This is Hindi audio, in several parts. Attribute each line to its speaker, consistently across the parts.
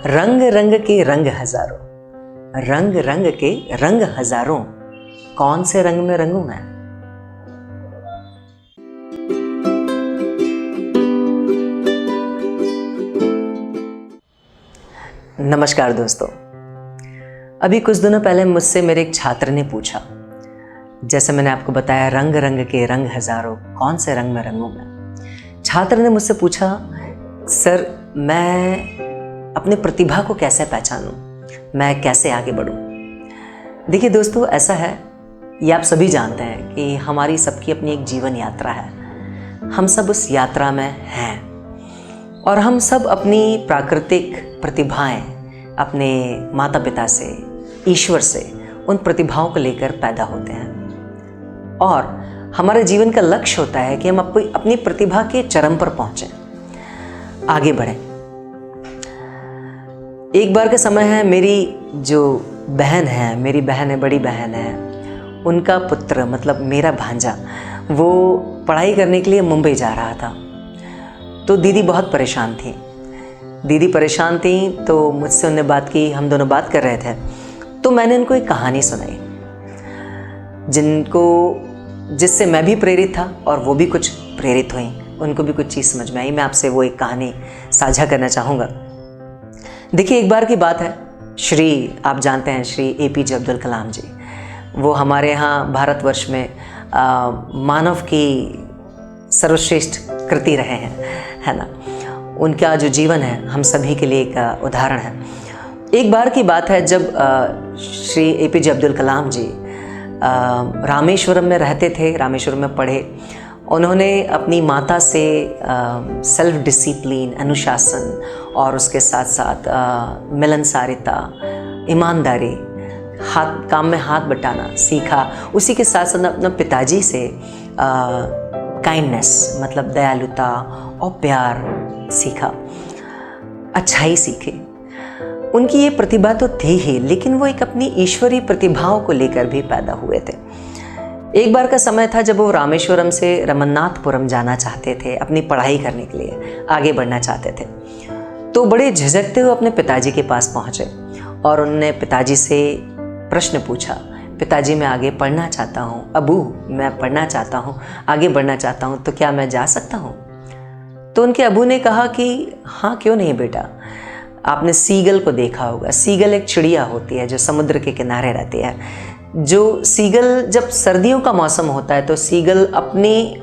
Speaker 1: रंग रंग के रंग हजारों, रंग रंग के रंग हजारों, कौन से रंग में रंगूं मैं। नमस्कार दोस्तों, अभी कुछ दिनों पहले मुझसे मेरे एक छात्र ने पूछा, जैसे मैंने आपको बताया रंग रंग के रंग हजारों, कौन से रंग में रंगूं मैं। छात्र ने मुझसे पूछा, सर मैं अपनी प्रतिभा को कैसे पहचानूं, मैं कैसे आगे बढ़ूं। देखिए दोस्तों, ऐसा है, ये आप सभी जानते हैं कि हमारी सबकी अपनी एक जीवन यात्रा है। हम सब उस यात्रा में हैं और हम सब अपनी प्राकृतिक प्रतिभाएं अपने माता पिता से, ईश्वर से उन प्रतिभाओं को लेकर पैदा होते हैं और हमारे जीवन का लक्ष्य होता है कि हम अपनी प्रतिभा के चरम पर पहुंचें, आगे बढ़ें। एक बार का समय है, मेरी जो बहन है, मेरी बहन है, बड़ी बहन है, उनका पुत्र मतलब मेरा भांजा, वो पढ़ाई करने के लिए मुंबई जा रहा था। तो दीदी बहुत परेशान थी। दीदी परेशान थी तो मुझसे उन्होंने बात की, हम दोनों बात कर रहे थे। तो मैंने उनको एक कहानी सुनाई जिससे मैं भी प्रेरित था और वो भी कुछ प्रेरित हुई, उनको भी कुछ चीज़ समझ में आई। मैं आपसे वो एक कहानी साझा करना चाहूँगा। देखिए, एक बार की बात है, आप जानते हैं श्री APJ अब्दुल कलाम जी, वो हमारे यहाँ भारतवर्ष में मानव की सर्वश्रेष्ठ कृति रहे हैं, है ना। उनका जो जीवन है हम सभी के लिए एक उदाहरण है। एक बार की बात है जब श्री APJ अब्दुल कलाम जी रामेश्वरम में रहते थे, रामेश्वरम में पढ़े। उन्होंने अपनी माता से सेल्फ डिसिप्लिन, अनुशासन और उसके साथ साथ मिलनसारिता, ईमानदारी, काम में हाथ बटाना सीखा। उसी के साथ साथ अपने पिताजी से काइंडनेस मतलब दयालुता और प्यार सीखा, अच्छाई सीखी। उनकी ये प्रतिभा तो थी ही, लेकिन वो एक अपनी ईश्वरीय प्रतिभाओं को लेकर भी पैदा हुए थे। एक बार का समय था जब वो रामेश्वरम से रमन्नाथपुरम जाना चाहते थे, अपनी पढ़ाई करने के लिए आगे बढ़ना चाहते थे। तो बड़े झिझकते हुए अपने पिताजी के पास पहुँचे और उन्होंने पिताजी से प्रश्न पूछा, पिताजी मैं आगे पढ़ना चाहता हूँ, अबू मैं पढ़ना चाहता हूँ, आगे बढ़ना चाहता हूँ, तो क्या मैं जा सकता हूँ। तो उनके अबू ने कहा कि हाँ क्यों नहीं बेटा। आपने सीगल को देखा होगा, सीगल एक चिड़िया होती है जो समुद्र के किनारे रहती है। जो सीगल, जब सर्दियों का मौसम होता है तो सीगल अपनी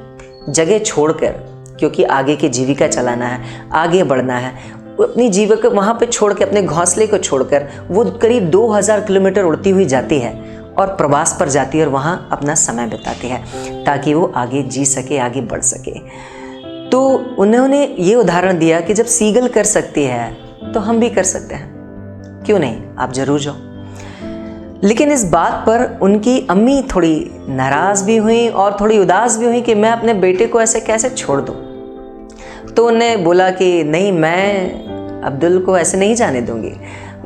Speaker 1: जगह छोड़कर, क्योंकि आगे की जीविका चलाना है, आगे बढ़ना है, अपनी जीविका वहाँ पे छोड़ के, अपने घोंसले को छोड़कर वो करीब 2000 किलोमीटर उड़ती हुई जाती है और प्रवास पर जाती है और वहाँ अपना समय बिताती है ताकि वो आगे जी सके, आगे बढ़ सके। तो उन्होंने ये उदाहरण दिया कि जब सीगल कर सकती है तो हम भी कर सकते हैं, क्यों नहीं, आप जरूर जाओ। लेकिन इस बात पर उनकी अम्मी थोड़ी नाराज़ भी हुई और थोड़ी उदास भी हुई कि मैं अपने बेटे को ऐसे कैसे छोड़ दूँ। तो उन्होंने बोला कि नहीं, मैं अब्दुल को ऐसे नहीं जाने दूंगी,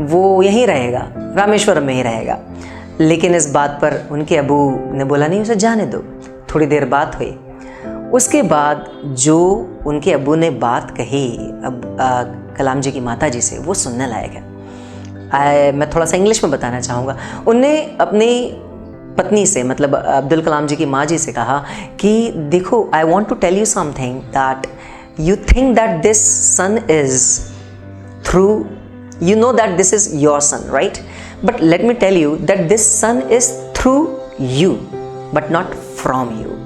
Speaker 1: वो यहीं रहेगा, रामेश्वरम में ही रहेगा। लेकिन इस बात पर उनके अबू ने बोला नहीं, उसे जाने दो। थोड़ी देर बात हुई, उसके बाद जो उनके अबू ने बात कही कलाम जी की माता जी से, वो सुनने लायक है। मैं थोड़ा सा इंग्लिश में बताना चाहूँगा। उनने अपनी पत्नी से मतलब अब्दुल कलाम जी की माँ जी से कहा कि देखो, I want to tell you something that you think that this sun is through, you know that this is your sun, right? But let me tell you that this sun is through you but not from you.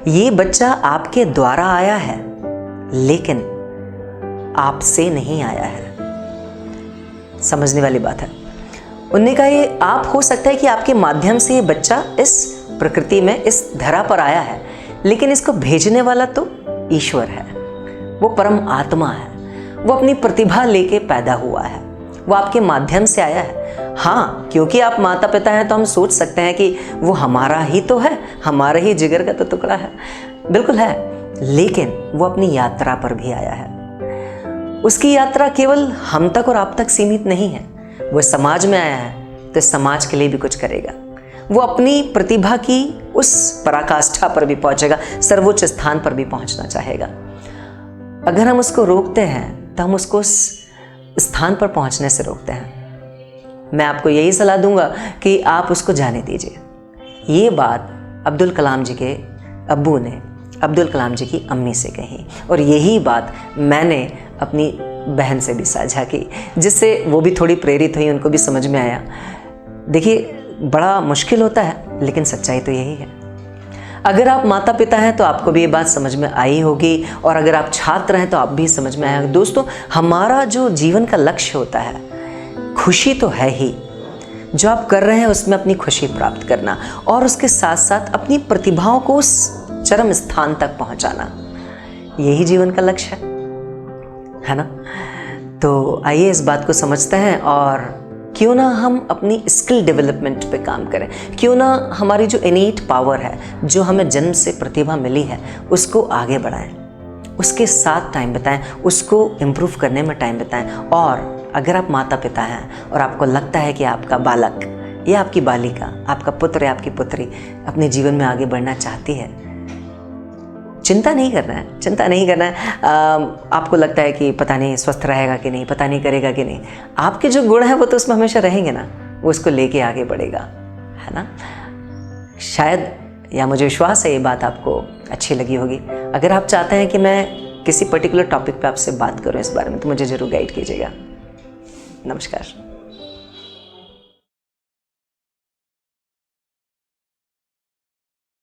Speaker 1: ये बच्चा आपके द्वारा आया है लेकिन आपसे नहीं आया है। समझने वाली बात है। उन्होंने कहा ये आप हो सकता है कि आपके माध्यम से ये बच्चा इस प्रकृति में, इस धरा पर आया है, लेकिन इसको भेजने वाला तो ईश्वर है, वो परम आत्मा है, वो अपनी प्रतिभा लेके पैदा हुआ है, वो आपके माध्यम से आया है। हाँ, क्योंकि आप माता पिता हैं तो हम सोच सकते हैं कि वो हमारा ही तो है, हमारा ही जिगर का तो टुकड़ा है, बिल्कुल है, लेकिन वो अपनी यात्रा पर भी आया है। उसकी यात्रा केवल हम तक और आप तक सीमित नहीं है। वो समाज में आया है तो समाज के लिए भी कुछ करेगा। वो अपनी प्रतिभा की उस पराकाष्ठा पर भी पहुंचेगा, सर्वोच्च स्थान पर भी पहुंचना चाहेगा। अगर हम उसको रोकते हैं तो हम उसको स्थान पर पहुंचने से रोकते हैं। मैं आपको यही सलाह दूंगा कि आप उसको जाने दीजिए। ये बात अब्दुल कलाम जी के अब्बू ने अब्दुल कलाम जी की अम्मी से कही, और यही बात मैंने अपनी बहन से भी साझा की, जिससे वो भी थोड़ी प्रेरित हुई, उनको भी समझ में आया। देखिए, बड़ा मुश्किल होता है, लेकिन सच्चाई तो यही है। अगर आप माता पिता हैं तो आपको भी ये बात समझ में आई होगी, और अगर आप छात्र हैं तो आप भी समझ में आया होगा। दोस्तों, हमारा जो जीवन का लक्ष्य होता है, खुशी तो है ही, जो आप कर रहे हैं उसमें अपनी खुशी प्राप्त करना, और उसके साथ साथ अपनी प्रतिभाओं को उस चरम स्थान तक पहुंचाना, यही जीवन का लक्ष्य है ना। तो आइए इस बात को समझते हैं, और क्यों ना हम अपनी स्किल डेवलपमेंट पे काम करें, क्यों ना हमारी जो इनेट पावर है, जो हमें जन्म से प्रतिभा मिली है, उसको आगे बढ़ाएं, उसके साथ टाइम बिताएं, उसको इम्प्रूव करने में टाइम बिताएं। और अगर आप माता पिता हैं और आपको लगता है कि आपका बालक या आपकी बालिका, आपका पुत्र या आपकी पुत्री अपने जीवन में आगे बढ़ना चाहती है, चिंता नहीं करना है, चिंता नहीं करना है। आपको लगता है कि पता नहीं स्वस्थ रहेगा कि नहीं, पता नहीं करेगा कि नहीं, आपके जो गुण हैं वो तो उसमें हमेशा रहेंगे ना, वो उसको लेके आगे बढ़ेगा, है ना। शायद, या मुझे विश्वास है ये बात आपको अच्छी लगी होगी। अगर आप चाहते हैं कि मैं किसी पर्टिकुलर टॉपिक पे आपसे बात करूं इस बारे में, तो मुझे ज़रूर गाइड कीजिएगा। नमस्कार।